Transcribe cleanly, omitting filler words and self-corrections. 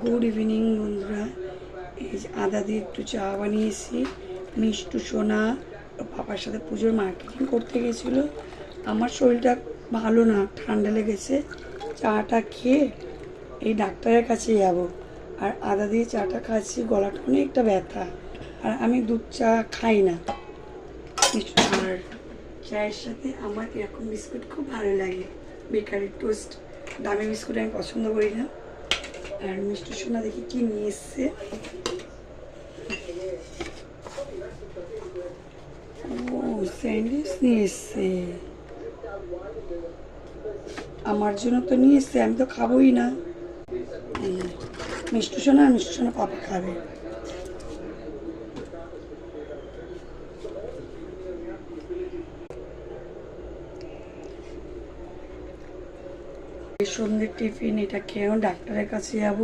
Good evening বন্ধুরা। এই যে আদা দিয়ে একটু চা বানিয়েছি। মিষ্টু সোনা ওর পাপার সাথে পুজোর মার্কেটিং করতে গেছিলো। আমার শরীরটা ভালো না, ঠান্ডা লেগেছে। চাটা খেয়ে এই ডাক্তারের কাছে যাব। আর আদা দিয়ে চাটা খাচ্ছি, গলাটা অনেকটা ব্যথা। আর আমি দুধ চা খাই না। আর চায়ের সাথে আমার এরকম বিস্কুট খুব ভালো লাগে, বেকারি টোস্ট। দামি বিস্কুট আমি পছন্দ করি না। আর মিষ্টি সোনা দেখি কি নিয়ে এসছে। ও স্যান্ডউইচ নিয়ে এসছে, আমার জন্য তো নিয়ে এসছে, আমি তো খাবোই না। মিষ্টি সোনা আর মিষ্টি সোনা পাপা খাবে। সন্ধ্যের টিফিন এটা খেয়েও ডাক্তারের কাছে যাব।